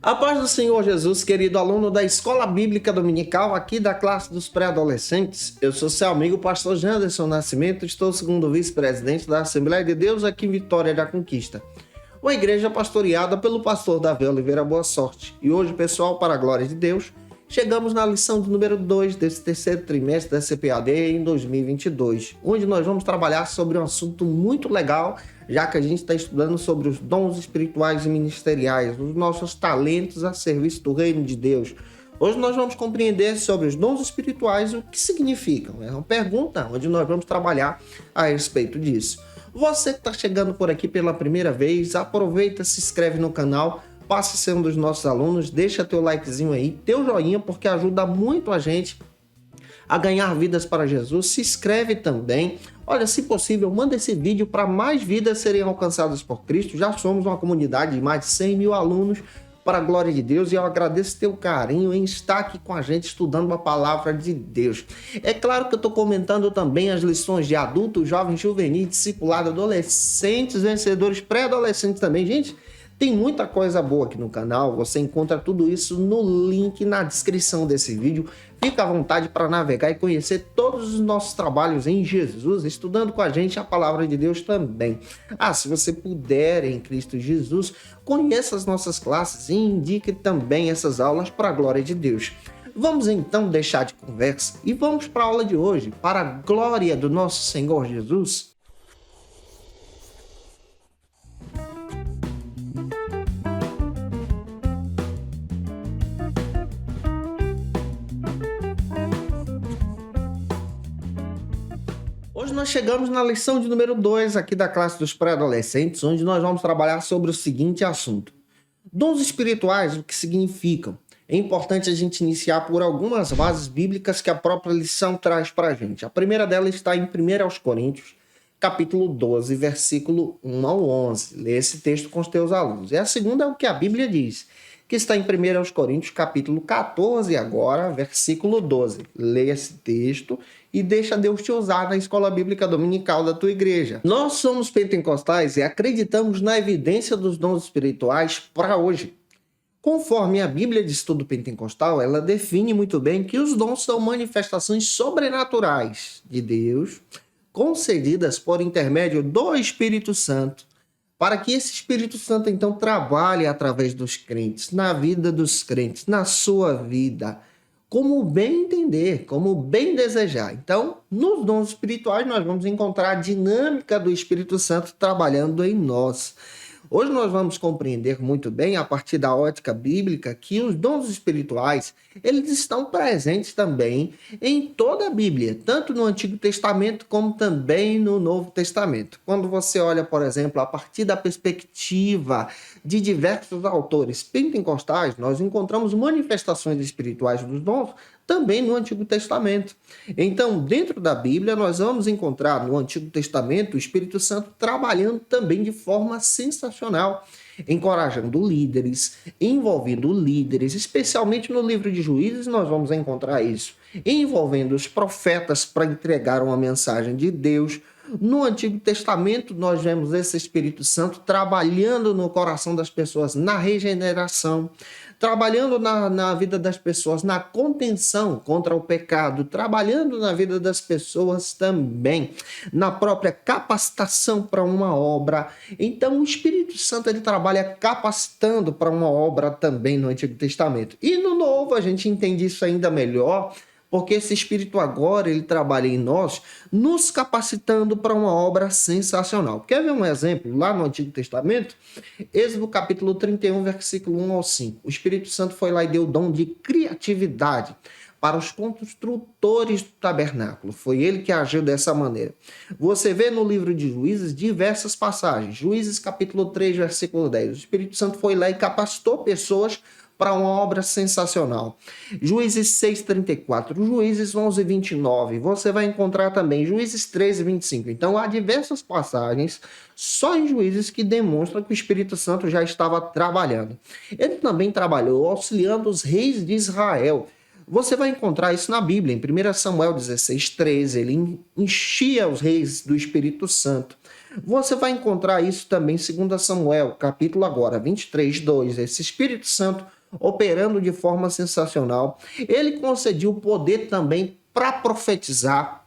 A paz do Senhor Jesus, querido aluno da Escola Bíblica Dominical, aqui da classe dos pré-adolescentes. Eu sou seu amigo, pastor Janderson Nascimento, estou segundo vice-presidente da Assembleia de Deus aqui em Vitória da Conquista. Uma igreja pastoreada pelo pastor Davi Oliveira Boa Sorte. E hoje, pessoal, para a glória de Deus, chegamos na lição de número 2 desse terceiro trimestre da CPAD em 2022, onde nós vamos trabalhar sobre um assunto muito legal, já que a gente está estudando sobre os dons espirituais e ministeriais, os nossos talentos a serviço do reino de Deus. Hoje nós vamos compreender sobre os dons espirituais e o que significam. É uma pergunta onde nós vamos trabalhar a respeito disso. Você que está chegando por aqui pela primeira vez, aproveita, se inscreve no canal, passe a ser um dos nossos alunos, deixa teu likezinho aí, teu joinha, porque ajuda muito a gente a ganhar vidas para Jesus. Se inscreve também. Olha, se possível, manda esse vídeo para mais vidas serem alcançadas por Cristo. Já somos uma comunidade de mais de 100 mil alunos, para a glória de Deus, e eu agradeço teu carinho em estar aqui com a gente estudando a palavra de Deus. É claro que eu estou comentando também as lições de adulto, jovem, juvenil, discipulado, adolescentes, vencedores, pré-adolescentes também. Gente, tem muita coisa boa aqui no canal, você encontra tudo isso no link na descrição desse vídeo. Fica à vontade para navegar e conhecer todos os nossos trabalhos em Jesus, estudando com a gente a palavra de Deus também. Se você puder, em Cristo Jesus, conheça as nossas classes e indique também essas aulas para a glória de Deus. Vamos então deixar de conversa e vamos para a aula de hoje, para a glória do nosso Senhor Jesus. Hoje nós chegamos na lição de número 2 aqui da classe dos pré-adolescentes, onde nós vamos trabalhar sobre o seguinte assunto. Dons espirituais, o que significam? É importante a gente iniciar por algumas bases bíblicas que a própria lição traz para a gente. A primeira delas está em 1 Coríntios, capítulo 12, versículo 1 ao 11. Lê esse texto com os teus alunos. E a segunda é o que a Bíblia diz, que está em 1 Coríntios, capítulo 14 agora, versículo 12. Lê esse texto e deixa Deus te usar na escola bíblica dominical da tua igreja. Nós somos pentecostais e acreditamos na evidência dos dons espirituais para hoje. Conforme a Bíblia de Estudo Pentecostal, ela define muito bem que os dons são manifestações sobrenaturais de Deus, concedidas por intermédio do Espírito Santo, para que esse Espírito Santo, então, trabalhe através dos crentes, na vida dos crentes, na sua vida, como bem entender, como bem desejar. Então, nos dons espirituais, nós vamos encontrar a dinâmica do Espírito Santo trabalhando em nós. Hoje nós vamos compreender muito bem, a partir da ótica bíblica, que os dons espirituais, eles estão presentes também em toda a Bíblia, tanto no Antigo Testamento como também no Novo Testamento. Quando você olha, por exemplo, a partir da perspectiva de diversos autores pentecostais, nós encontramos manifestações espirituais dos dons também no Antigo Testamento. Então, dentro da Bíblia, nós vamos encontrar no Antigo Testamento o Espírito Santo trabalhando também de forma sensacional, encorajando líderes, envolvendo líderes, especialmente no livro de Juízes nós vamos encontrar isso, envolvendo os profetas para entregar uma mensagem de Deus. No Antigo Testamento, nós vemos esse Espírito Santo trabalhando no coração das pessoas na regeneração, trabalhando na vida das pessoas na contenção contra o pecado, trabalhando na vida das pessoas também na própria capacitação para uma obra. Então, o Espírito Santo ele trabalha capacitando para uma obra também no Antigo Testamento. E no Novo, a gente entende isso ainda melhor, porque esse Espírito agora, ele trabalha em nós, nos capacitando para uma obra sensacional. Quer ver um exemplo lá no Antigo Testamento? Êxodo capítulo 31, versículo 1 ao 5. O Espírito Santo foi lá e deu o dom de criatividade para os construtores do tabernáculo. Foi ele que agiu dessa maneira. Você vê no livro de Juízes diversas passagens. Juízes capítulo 3, versículo 10. O Espírito Santo foi lá e capacitou pessoas para uma obra sensacional. Juízes 6:34, Juízes 11:29, você vai encontrar também Juízes 13:25. Então há diversas passagens só em Juízes que demonstram que o Espírito Santo já estava trabalhando. Ele também trabalhou auxiliando os reis de Israel. Você vai encontrar isso na Bíblia, em 1 Samuel 16:13, ele enchia os reis do Espírito Santo. Você vai encontrar isso também em 2 Samuel, capítulo agora, 23:2. Esse Espírito Santo operando de forma sensacional. Ele concedeu o poder também para profetizar.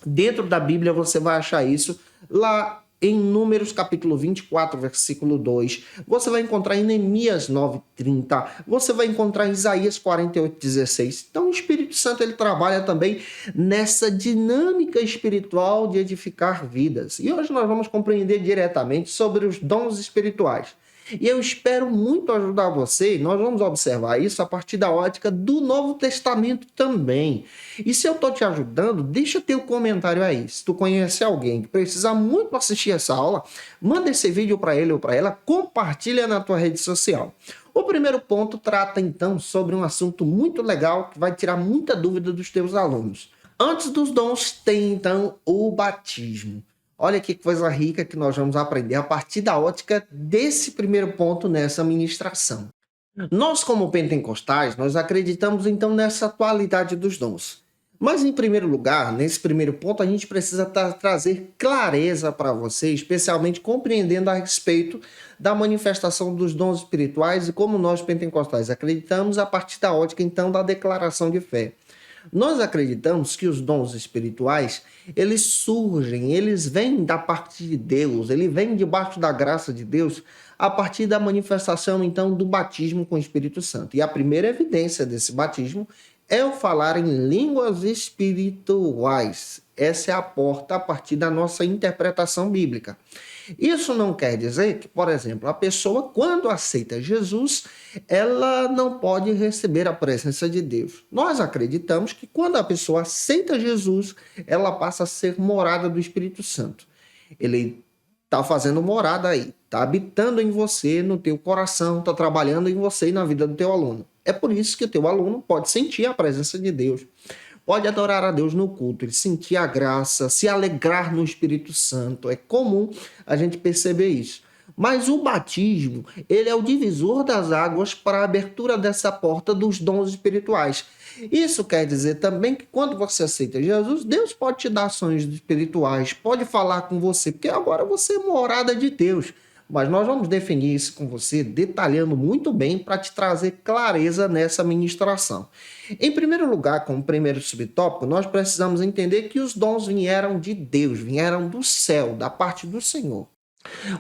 Dentro da Bíblia você vai achar isso lá em Números capítulo 24, versículo 2. Você vai encontrar em Neemias 9:30. Você vai encontrar em Isaías 48:16. Então o Espírito Santo ele trabalha também nessa dinâmica espiritual de edificar vidas. E hoje nós vamos compreender diretamente sobre os dons espirituais. E eu espero muito ajudar você. Nós vamos observar isso a partir da ótica do Novo Testamento também. E se eu estou te ajudando, deixa teu comentário aí. Se tu conhece alguém que precisa muito assistir essa aula, manda esse vídeo para ele ou para ela, compartilha na tua rede social. O primeiro ponto trata então sobre um assunto muito legal que vai tirar muita dúvida dos teus alunos. Antes dos dons tem então o batismo. Olha que coisa rica que nós vamos aprender a partir da ótica desse primeiro ponto nessa ministração. Nós, como pentecostais, nós acreditamos então nessa atualidade dos dons. Mas, em primeiro lugar, nesse primeiro ponto, a gente precisa trazer clareza para você, especialmente compreendendo a respeito da manifestação dos dons espirituais e como nós, pentecostais, acreditamos a partir da ótica, então, da declaração de fé. Nós acreditamos que os dons espirituais, eles surgem, eles vêm da parte de Deus, eles vêm debaixo da graça de Deus a partir da manifestação, então, do batismo com o Espírito Santo. E a primeira evidência desse batismo é o falar em línguas espirituais. Essa é a porta a partir da nossa interpretação bíblica. Isso não quer dizer que, por exemplo, a pessoa, quando aceita Jesus, ela não pode receber a presença de Deus. Nós acreditamos que quando a pessoa aceita Jesus, ela passa a ser morada do Espírito Santo. Ele está fazendo morada aí, está habitando em você, no teu coração, está trabalhando em você e na vida do teu aluno. É por isso que o teu aluno pode sentir a presença de Deus, pode adorar a Deus no culto, ele sentir a graça, se alegrar no Espírito Santo. É comum a gente perceber isso. Mas o batismo, ele é o divisor das águas para a abertura dessa porta dos dons espirituais. Isso quer dizer também que quando você aceita Jesus, Deus pode te dar sonhos espirituais, pode falar com você, porque agora você é morada de Deus. Mas nós vamos definir isso com você, detalhando muito bem para te trazer clareza nessa ministração. Em primeiro lugar, como primeiro subtópico, nós precisamos entender que os dons vieram de Deus, vieram do céu, da parte do Senhor.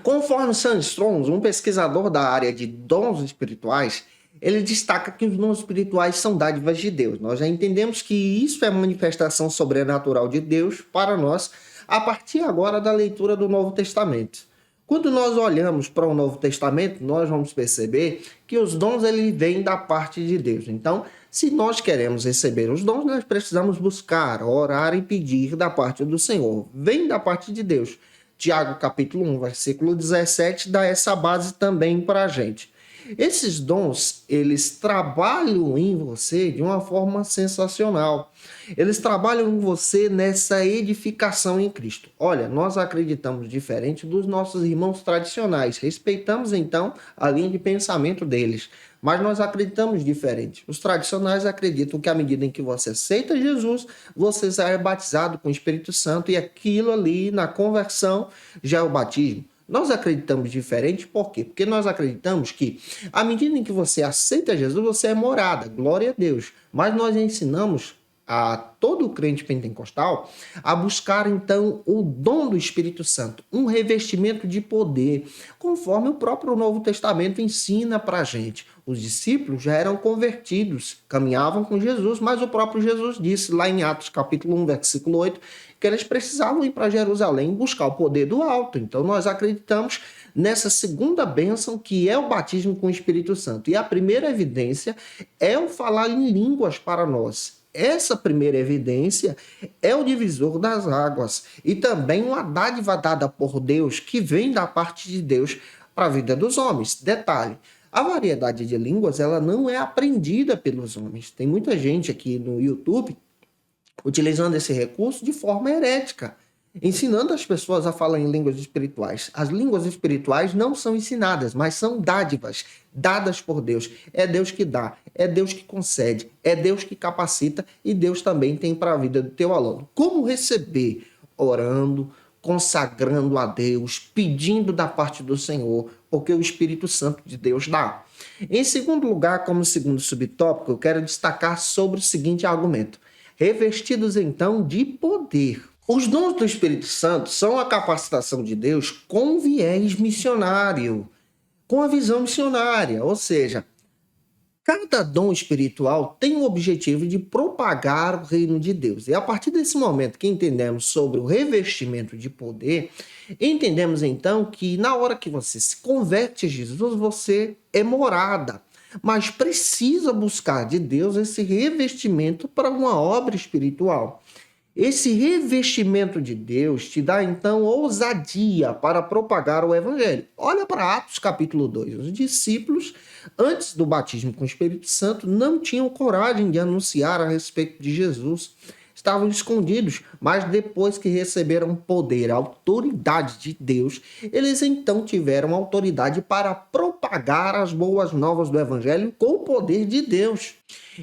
Conforme Sam Strong, um pesquisador da área de dons espirituais, ele destaca que os dons espirituais são dádivas de Deus. Nós já entendemos que isso é manifestação sobrenatural de Deus para nós, a partir agora da leitura do Novo Testamento. Quando nós olhamos para o Novo Testamento, nós vamos perceber que os dons eles vêm da parte de Deus. Então, se nós queremos receber os dons, nós precisamos buscar, orar e pedir da parte do Senhor. Vem da parte de Deus. Tiago capítulo 1, versículo 17, dá essa base também para a gente. Esses dons, eles trabalham em você de uma forma sensacional. Eles trabalham em você nessa edificação em Cristo. Olha, nós acreditamos diferente dos nossos irmãos tradicionais. Respeitamos, então, a linha de pensamento deles. Mas nós acreditamos diferente. Os tradicionais acreditam que à medida em que você aceita Jesus, você é batizado com o Espírito Santo e aquilo ali, na conversão, já é o batismo. Nós acreditamos diferente, por quê? Porque nós acreditamos que, à medida em que você aceita Jesus, você é morada, glória a Deus. Mas nós ensinamos a todo crente pentecostal a buscar, então, o dom do Espírito Santo, um revestimento de poder, conforme o próprio Novo Testamento ensina para a gente. Os discípulos já eram convertidos, caminhavam com Jesus, mas o próprio Jesus disse lá em Atos capítulo 1, versículo 8, que eles precisavam ir para Jerusalém buscar o poder do alto. Então nós acreditamos nessa segunda bênção que é o batismo com o Espírito Santo. E a primeira evidência é o falar em línguas para nós. Essa primeira evidência é o divisor das águas e também uma dádiva dada por Deus que vem da parte de Deus para a vida dos homens. Detalhe, a variedade de línguas ela não é aprendida pelos homens. Tem muita gente aqui no YouTube utilizando esse recurso de forma herética, ensinando as pessoas a falar em línguas espirituais. As línguas espirituais não são ensinadas, mas são dádivas, dadas por Deus. É Deus que dá, é Deus que concede, é Deus que capacita e Deus também tem para a vida do teu aluno. Como receber? Orando, consagrando a Deus, pedindo da parte do Senhor, porque o Espírito Santo de Deus dá. Em segundo lugar, como segundo subtópico, eu quero destacar sobre o seguinte argumento: revestidos então de poder. Os dons do Espírito Santo são a capacitação de Deus com viés missionário, com a visão missionária, ou seja, cada dom espiritual tem o objetivo de propagar o reino de Deus. E a partir desse momento que entendemos sobre o revestimento de poder, entendemos então que na hora que você se converte a Jesus, você é morada, mas precisa buscar de Deus esse revestimento para uma obra espiritual. Esse revestimento de Deus te dá, então, ousadia para propagar o evangelho. Olha para Atos capítulo 2. Os discípulos, antes do batismo com o Espírito Santo, não tinham coragem de anunciar a respeito de Jesus. Estavam escondidos, mas depois que receberam poder, a autoridade de Deus, eles então tiveram autoridade para propagar as boas novas do evangelho com o poder de Deus.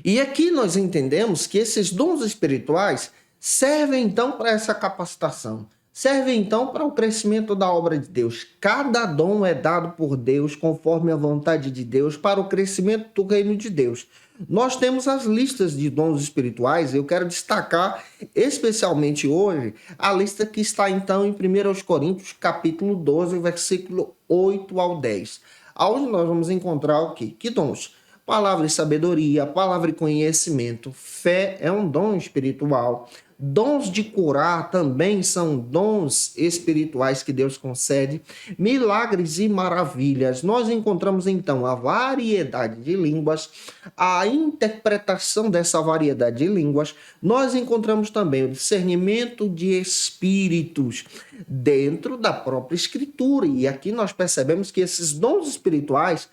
E aqui nós entendemos que esses dons espirituais servem então para essa capacitação, servem então para o crescimento da obra de Deus. Cada dom é dado por Deus conforme a vontade de Deus para o crescimento do reino de Deus. Nós temos as listas de dons espirituais. Eu quero destacar especialmente hoje a lista que está então em 1 Coríntios capítulo 12, versículo 8 ao 10. Onde nós vamos encontrar o quê? Que dons? Palavra e sabedoria, palavra e conhecimento, fé é um dom espiritual. Dons de curar também são dons espirituais que Deus concede. Milagres e maravilhas. Nós encontramos então a variedade de línguas, a interpretação dessa variedade de línguas. Nós encontramos também o discernimento de espíritos dentro da própria Escritura. E aqui nós percebemos que esses dons espirituais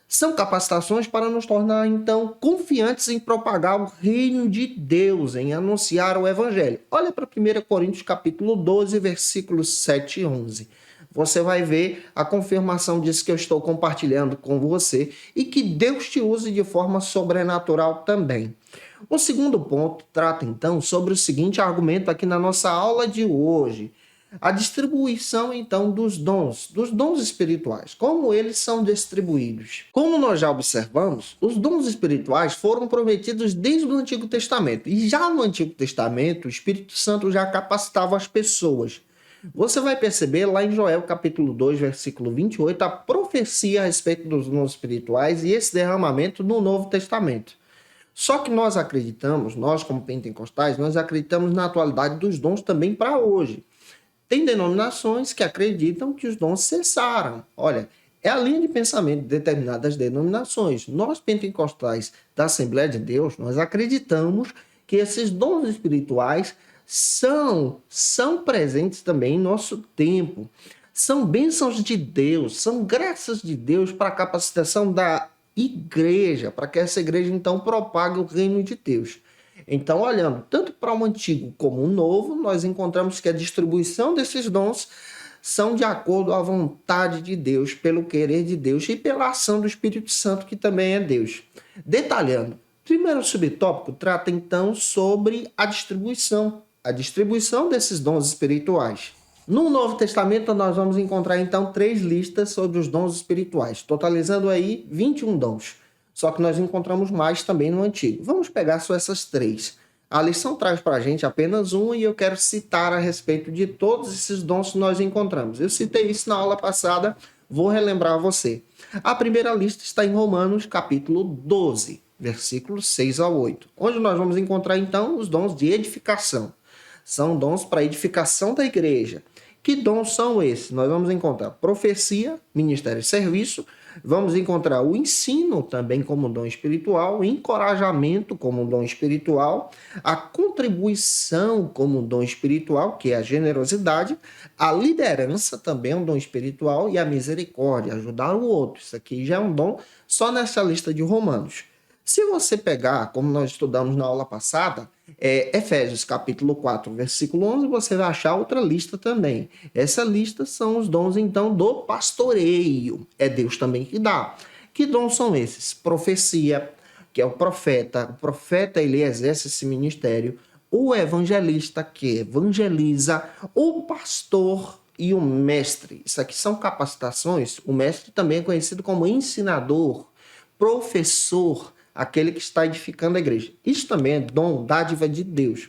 são capacitações para nos tornar, então, confiantes em propagar o reino de Deus, em anunciar o evangelho. Olha para 1 Coríntios capítulo 12, versículos 7 e 11. Você vai ver a confirmação disso que eu estou compartilhando com você e que Deus te use de forma sobrenatural também. O segundo ponto trata, então, sobre o seguinte argumento aqui na nossa aula de hoje: a distribuição, então, dos dons espirituais. Como eles são distribuídos? Como nós já observamos, os dons espirituais foram prometidos desde o Antigo Testamento. E já no Antigo Testamento, o Espírito Santo já capacitava as pessoas. Você vai perceber lá em Joel, capítulo 2, versículo 28, a profecia a respeito dos dons espirituais e esse derramamento no Novo Testamento. Só que nós acreditamos, nós como pentecostais, nós acreditamos na atualidade dos dons também para hoje. Tem denominações que acreditam que os dons cessaram. Olha, é a linha de pensamento de determinadas denominações. Nós, pentecostais da Assembleia de Deus, nós acreditamos que esses dons espirituais são presentes também em nosso tempo. São bênçãos de Deus, são graças de Deus para a capacitação da igreja, para que essa igreja, então, propague o reino de Deus. Então, olhando tanto para o antigo como o novo, nós encontramos que a distribuição desses dons são de acordo à vontade de Deus, pelo querer de Deus e pela ação do Espírito Santo, que também é Deus. Detalhando, o primeiro subtópico trata então sobre a distribuição desses dons espirituais. No Novo Testamento, nós vamos encontrar então 3 listas sobre os dons espirituais, totalizando aí 21 dons. Só que nós encontramos mais também no Antigo. Vamos pegar só essas 3. A lição traz para a gente apenas uma e eu quero citar a respeito de todos esses dons que nós encontramos. Eu citei isso na aula passada, vou relembrar a você. A primeira lista está em Romanos, capítulo 12, versículos 6 ao 8, onde nós vamos encontrar então os dons de edificação. São dons para a edificação da igreja. Que dons são esses? Nós vamos encontrar profecia, ministério e serviço. Vamos encontrar o ensino também como dom espiritual, o encorajamento como dom espiritual, a contribuição como dom espiritual, que é a generosidade, a liderança também é um dom espiritual e a misericórdia, ajudar o outro. Isso aqui já é um dom só nessa lista de Romanos. Se você pegar, como nós estudamos na aula passada, Efésios capítulo 4, versículo 11, você vai achar outra lista também. Essa lista são os dons, então, do pastoreio. É Deus também que dá. Que dons são esses? Profecia, que é o profeta. O profeta, ele exerce esse ministério. o evangelista que evangeliza, o pastor e o mestre. Isso aqui são capacitações. O mestre também é conhecido como ensinador, professor, aquele que está edificando a igreja. Isso também é dom, dádiva de Deus.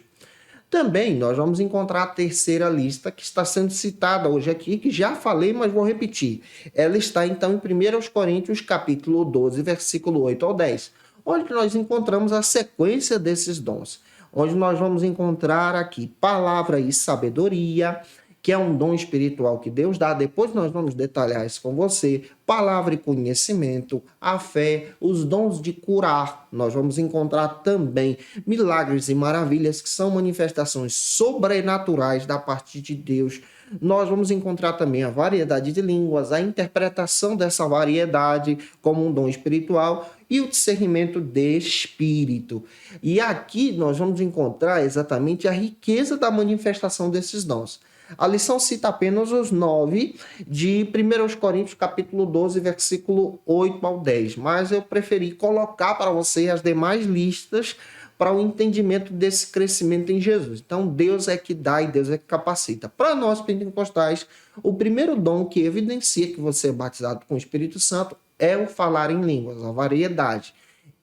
Também nós vamos encontrar a terceira lista que está sendo citada hoje aqui, que já falei, mas vou repetir. Ela está então em 1 Coríntios capítulo 12, versículo 8 ao 10, onde nós encontramos a sequência desses dons, onde nós vamos encontrar aqui palavra e sabedoria, que é um dom espiritual que Deus dá. Depois nós vamos detalhar isso com você. Palavra e conhecimento, a fé, os dons de curar. Nós vamos encontrar também milagres e maravilhas, que são manifestações sobrenaturais da parte de Deus. Nós vamos encontrar também a variedade de línguas, a interpretação dessa variedade como um dom espiritual e o discernimento de espírito. E aqui nós vamos encontrar exatamente a riqueza da manifestação desses dons. A lição cita apenas os 9 de 1 Coríntios capítulo 12, versículo 8 ao 10, mas eu preferi colocar para você as demais listas para o entendimento desse crescimento em Jesus. Então, Deus é que dá e Deus é que capacita. Para nós pentecostais, o primeiro dom que evidencia que você é batizado com o Espírito Santo é o falar em línguas, a variedade.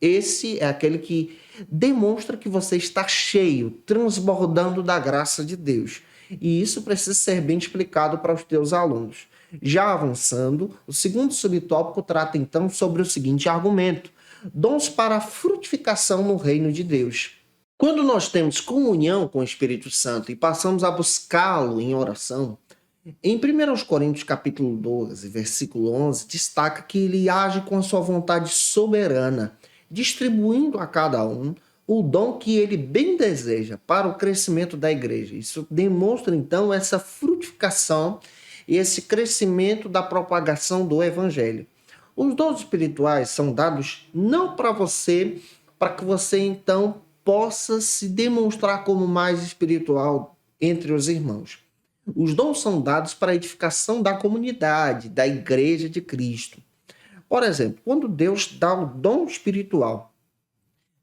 Esse é aquele que demonstra que você está cheio, transbordando da graça de Deus. E isso precisa ser bem explicado para os teus alunos. Já avançando, o segundo subtópico trata então sobre o seguinte argumento: dons para a frutificação no reino de Deus. Quando nós temos comunhão com o Espírito Santo e passamos a buscá-lo em oração, em 1 Coríntios capítulo 12, versículo 11, destaca que ele age com a sua vontade soberana, distribuindo a cada um o dom que ele bem deseja para o crescimento da igreja. Isso demonstra, então, essa frutificação e esse crescimento da propagação do evangelho. Os dons espirituais são dados não para você, para que você, então, possa se demonstrar como mais espiritual entre os irmãos. Os dons são dados para a edificação da comunidade, da igreja de Cristo. Por exemplo, quando Deus dá o dom espiritual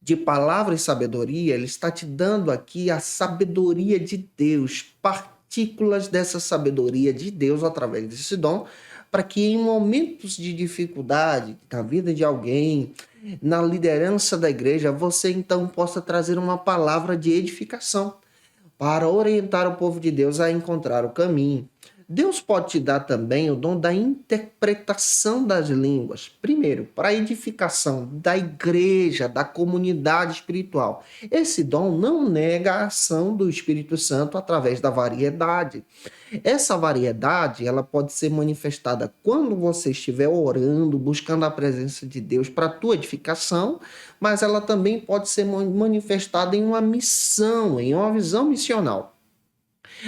de palavra e sabedoria, ele está te dando aqui a sabedoria de Deus, partículas dessa sabedoria de Deus através desse dom, para que em momentos de dificuldade na vida de alguém, na liderança da igreja, você então possa trazer uma palavra de edificação para orientar o povo de Deus a encontrar o caminho. Deus pode te dar também o dom da interpretação das línguas. Primeiro, para a edificação da igreja, da comunidade espiritual. Esse dom não nega a ação do Espírito Santo através da variedade. Essa variedade, ela pode ser manifestada quando você estiver orando, buscando a presença de Deus para a tua edificação, mas ela também pode ser manifestada em uma missão, em uma visão missional.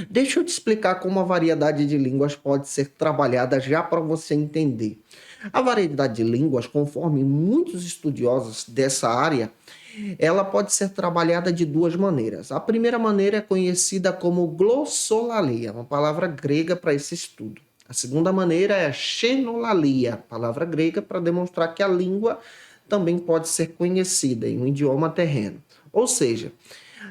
Deixa eu te explicar como a variedade de línguas pode ser trabalhada já para você entender. A variedade de línguas, conforme muitos estudiosos dessa área, ela pode ser trabalhada de duas maneiras. A primeira maneira é conhecida como glossolalia, uma palavra grega para esse estudo. A segunda maneira é a xenolalia, palavra grega para demonstrar que a língua também pode ser conhecida em um idioma terreno. Ou seja,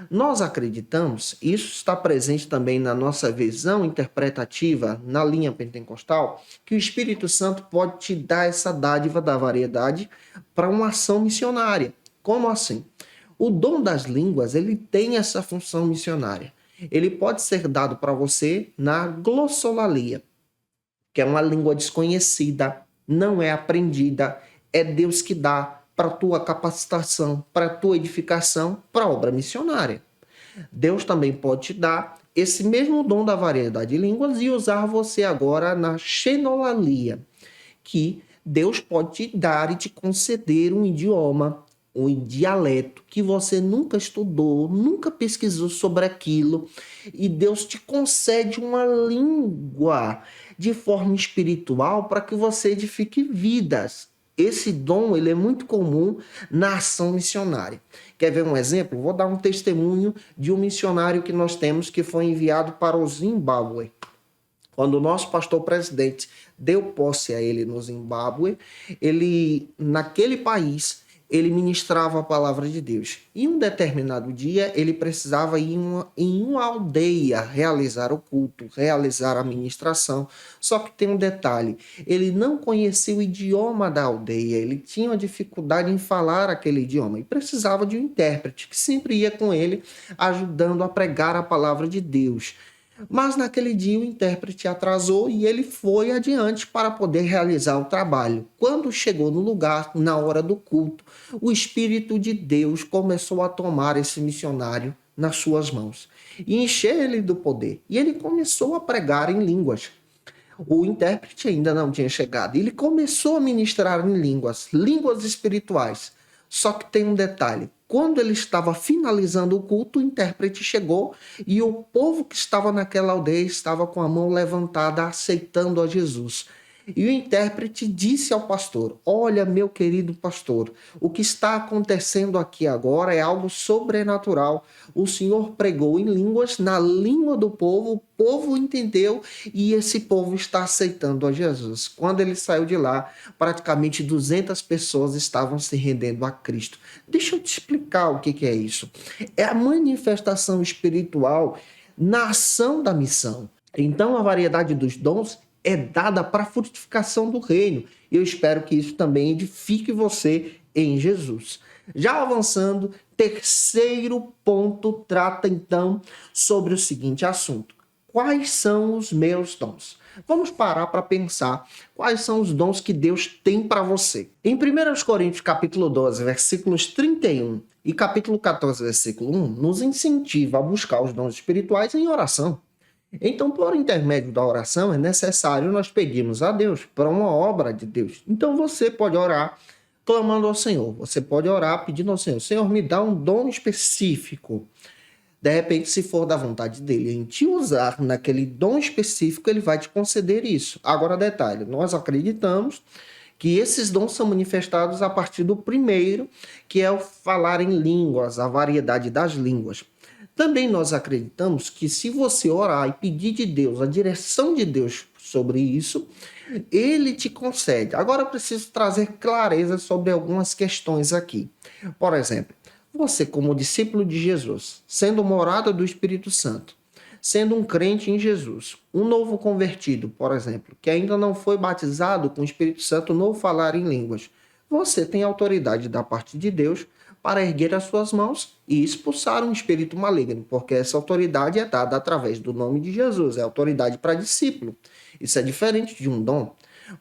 nós acreditamos, isso está presente também na nossa visão interpretativa na linha pentecostal, que o Espírito Santo pode te dar essa dádiva da variedade para uma ação missionária. Como assim? O dom das línguas, ele tem essa função missionária. Ele pode ser dado para você na glossolalia, que é uma língua desconhecida, não é aprendida, é Deus que dá para a tua capacitação, para a tua edificação, para a obra missionária. Deus também pode te dar esse mesmo dom da variedade de línguas e usar você agora na xenolalia, que Deus pode te dar e te conceder um idioma, um dialeto que você nunca estudou, nunca pesquisou sobre aquilo, e Deus te concede uma língua de forma espiritual para que você edifique vidas. Esse dom ele é muito comum na ação missionária. Quer ver um exemplo? Vou dar um testemunho de um missionário que nós temos que foi enviado para o Zimbábue. Quando o nosso pastor presidente deu posse a ele no Zimbábue, ele, naquele país, ele ministrava a palavra de Deus. Em um determinado dia, ele precisava ir em uma aldeia realizar o culto, realizar a ministração. Só que tem um detalhe, ele não conhecia o idioma da aldeia, ele tinha uma dificuldade em falar aquele idioma e precisava de um intérprete que sempre ia com ele, ajudando a pregar a palavra de Deus. Mas naquele dia o intérprete atrasou e ele foi adiante para poder realizar o trabalho. Quando chegou no lugar, na hora do culto, o Espírito de Deus começou a tomar esse missionário nas suas mãos e encher ele do poder. E ele começou a pregar em línguas. O intérprete ainda não tinha chegado. Ele começou a ministrar em línguas espirituais. Só que tem um detalhe. Quando ele estava finalizando o culto, o intérprete chegou e o povo que estava naquela aldeia estava com a mão levantada, aceitando a Jesus. E o intérprete disse ao pastor: olha, meu querido pastor, o que está acontecendo aqui agora é algo sobrenatural. O senhor pregou em línguas, na língua do povo, o povo entendeu e esse povo está aceitando a Jesus. Quando ele saiu de lá, praticamente 200 pessoas estavam se rendendo a Cristo. Deixa eu te explicar o que é isso. É a manifestação espiritual na ação da missão. Então, a variedade dos dons é dada para a frutificação do reino. Eu espero que isso também edifique você em Jesus. Já avançando, terceiro ponto trata então sobre o seguinte assunto: quais são os meus dons? Vamos parar para pensar quais são os dons que Deus tem para você. Em 1 Coríntios capítulo 12, versículos 31 e capítulo 14, versículo 1, nos incentiva a buscar os dons espirituais em oração. Então, por intermédio da oração, é necessário nós pedirmos a Deus para uma obra de Deus. Então, você pode orar clamando ao Senhor. Você pode orar pedindo ao Senhor: Senhor, me dá um dom específico. De repente, se for da vontade dele em te usar naquele dom específico, ele vai te conceder isso. Agora, detalhe, nós acreditamos que esses dons são manifestados a partir do primeiro, que é o falar em línguas, a variedade das línguas. Também nós acreditamos que se você orar e pedir de Deus, a direção de Deus sobre isso, ele te concede. Agora eu preciso trazer clareza sobre algumas questões aqui. Por exemplo, você como discípulo de Jesus, sendo morada do Espírito Santo, sendo um crente em Jesus, um novo convertido, por exemplo, que ainda não foi batizado com o Espírito Santo no falar em línguas, você tem autoridade da parte de Deus para erguer as suas mãos e expulsar um espírito maligno, porque essa autoridade é dada através do nome de Jesus, é autoridade para discípulo. Isso é diferente de um dom.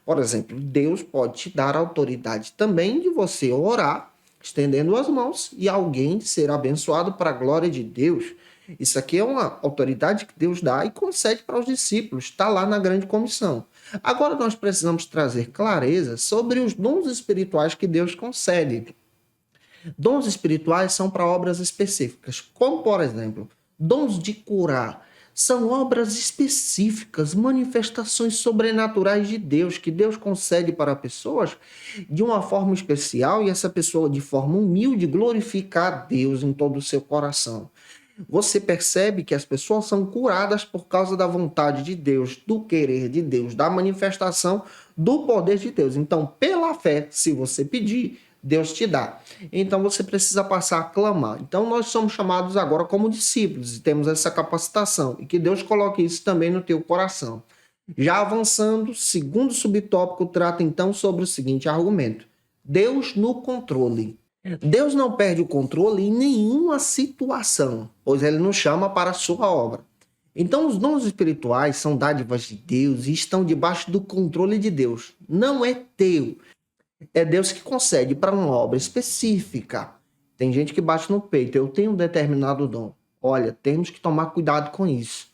Por exemplo, Deus pode te dar autoridade também de você orar, estendendo as mãos, e alguém ser abençoado para a glória de Deus. Isso aqui é uma autoridade que Deus dá e concede para os discípulos, está lá na grande comissão. Agora nós precisamos trazer clareza sobre os dons espirituais que Deus concede. Dons espirituais são para obras específicas, como, por exemplo, dons de curar. São obras específicas, manifestações sobrenaturais de Deus, que Deus concede para pessoas de uma forma especial, e essa pessoa, de forma humilde, glorificar a Deus em todo o seu coração. Você percebe que as pessoas são curadas por causa da vontade de Deus, do querer de Deus, da manifestação do poder de Deus. Então, pela fé, se você pedir, Deus te dá. Então você precisa passar a clamar. Então nós somos chamados agora como discípulos e temos essa capacitação. E que Deus coloque isso também no teu coração. Já avançando, segundo subtópico trata então sobre o seguinte argumento: Deus no controle. Deus não perde o controle em nenhuma situação, pois ele nos chama para a sua obra. Então os dons espirituais são dádivas de Deus e estão debaixo do controle de Deus. Não é teu. É Deus que concede para uma obra específica. Tem gente que bate no peito: eu tenho um determinado dom. Olha, temos que tomar cuidado com isso.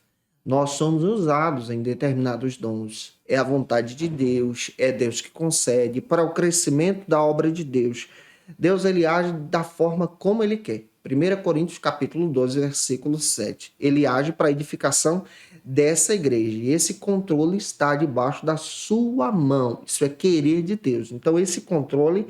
Nós somos usados em determinados dons. É a vontade de Deus, é Deus que concede para o crescimento da obra de Deus. Deus ele age da forma como ele quer. 1 Coríntios capítulo 12, versículo 7. Ele age para a edificação dessa igreja. E esse controle está debaixo da sua mão. Isso é querer de Deus. Então esse controle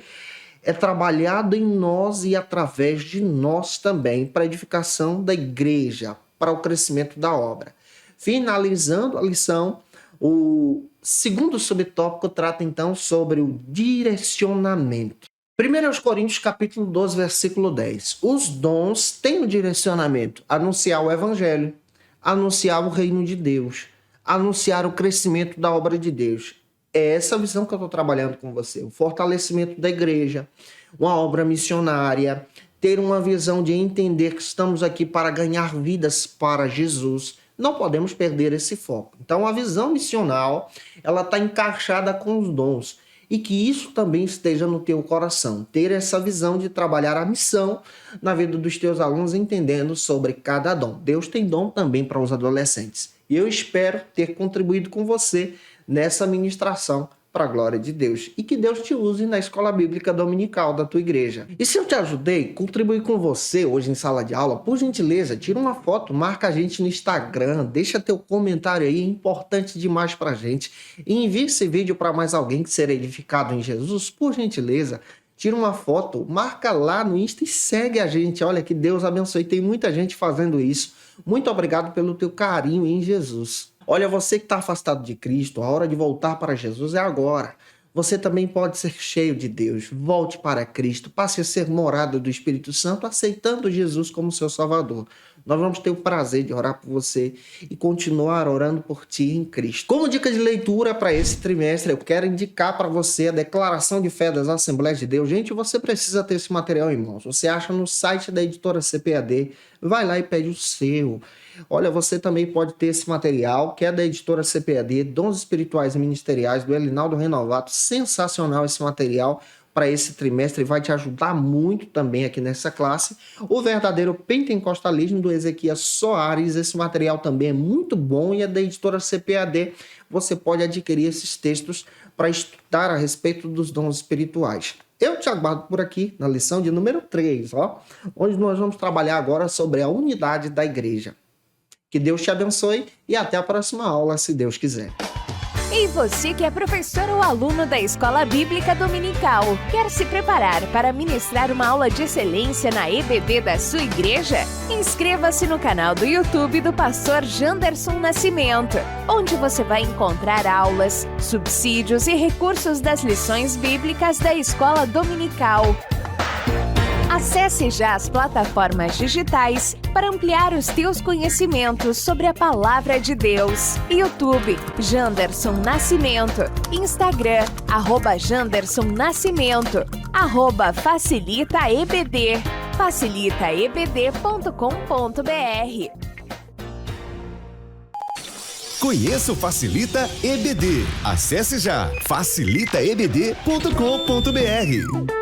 é trabalhado em nós e através de nós também para a edificação da igreja, para o crescimento da obra. Finalizando a lição, o segundo subtópico trata então sobre o direcionamento. 1 Coríntios capítulo 12, versículo 10. Os dons têm o direcionamento: anunciar o evangelho, anunciar o reino de Deus, anunciar o crescimento da obra de Deus. É essa visão que eu estou trabalhando com você. O fortalecimento da igreja, uma obra missionária, ter uma visão de entender que estamos aqui para ganhar vidas para Jesus. Não podemos perder esse foco. Então, a visão missional, ela está encaixada com os dons. E que isso também esteja no teu coração. Ter essa visão de trabalhar a missão na vida dos teus alunos, entendendo sobre cada dom. Deus tem dom também para os adolescentes. E eu espero ter contribuído com você nessa ministração para a glória de Deus. E que Deus te use na escola bíblica dominical da tua igreja. E se eu te ajudei, contribuir com você hoje em sala de aula, por gentileza, tira uma foto, marca a gente no Instagram, deixa teu comentário aí, é importante demais para a gente. E envie esse vídeo para mais alguém que será edificado em Jesus, por gentileza. Tira uma foto, marca lá no Insta e segue a gente. Olha, que Deus abençoe. Tem muita gente fazendo isso. Muito obrigado pelo teu carinho em Jesus. Olha, você que está afastado de Cristo, a hora de voltar para Jesus é agora. Você também pode ser cheio de Deus. Volte para Cristo, passe a ser morada do Espírito Santo, aceitando Jesus como seu Salvador. Nós vamos ter o prazer de orar por você e continuar orando por ti em Cristo. Como dica de leitura para esse trimestre, eu quero indicar para você a Declaração de Fé das Assembleias de Deus. Gente, você precisa ter esse material em mãos. Você acha no site da editora CPAD, vai lá e pede o seu. Olha, você também pode ter esse material, que é da editora CPAD, Dons Espirituais e Ministeriais, do Elinaldo Renovato. Sensacional esse material para esse trimestre, vai te ajudar muito também aqui nessa classe. O Verdadeiro Pentecostalismo, do Ezequias Soares, esse material também é muito bom e é da editora CPAD. Você pode adquirir esses textos para estudar a respeito dos dons espirituais. Eu te aguardo por aqui na lição de número 3, onde nós vamos trabalhar agora sobre a unidade da igreja. Que Deus te abençoe e até a próxima aula, se Deus quiser. E você que é professor ou aluno da Escola Bíblica Dominical, quer se preparar para ministrar uma aula de excelência na EBD da sua igreja? Inscreva-se no canal do YouTube do pastor Janderson Nascimento, onde você vai encontrar aulas, subsídios e recursos das lições bíblicas da Escola Dominical. Acesse já as plataformas digitais para ampliar os teus conhecimentos sobre a Palavra de Deus. YouTube, Janderson Nascimento. Instagram, @Janderson Nascimento. @FacilitaEBD. facilitaebd.com.br. Conheça o Facilita EBD. Acesse já facilitaebd.com.br.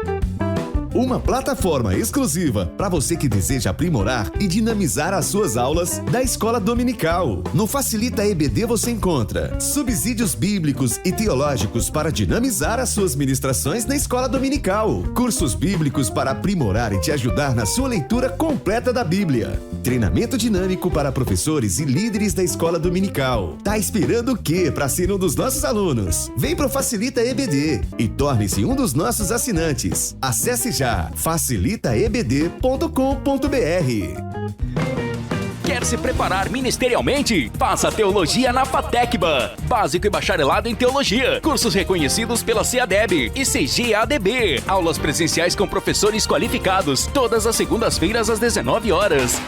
Uma plataforma exclusiva para você que deseja aprimorar e dinamizar as suas aulas da Escola Dominical. No Facilita EBD você encontra subsídios bíblicos e teológicos para dinamizar as suas ministrações na Escola Dominical, cursos bíblicos para aprimorar e te ajudar na sua leitura completa da Bíblia, treinamento dinâmico para professores e líderes da Escola Dominical. Tá esperando o quê para ser um dos nossos alunos? Vem pro Facilita EBD e torne-se um dos nossos assinantes. Acesse já facilitaebd.com.br. Quer se preparar ministerialmente? Faça Teologia na FATECBA. Básico e bacharelado em Teologia. Cursos reconhecidos pela CEADEB e CGADB. Aulas presenciais com professores qualificados. Todas as segundas-feiras às 19 horas.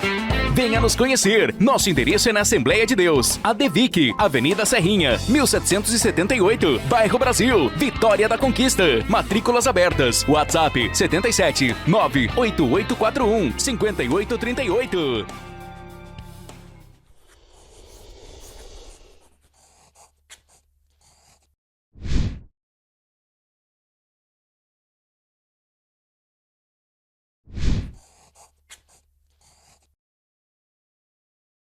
Venha nos conhecer. Nosso endereço é na Assembleia de Deus, ADVIC, Avenida Serrinha, 1778, Bairro Brasil, Vitória da Conquista. Matrículas abertas. WhatsApp 77 98841 5838.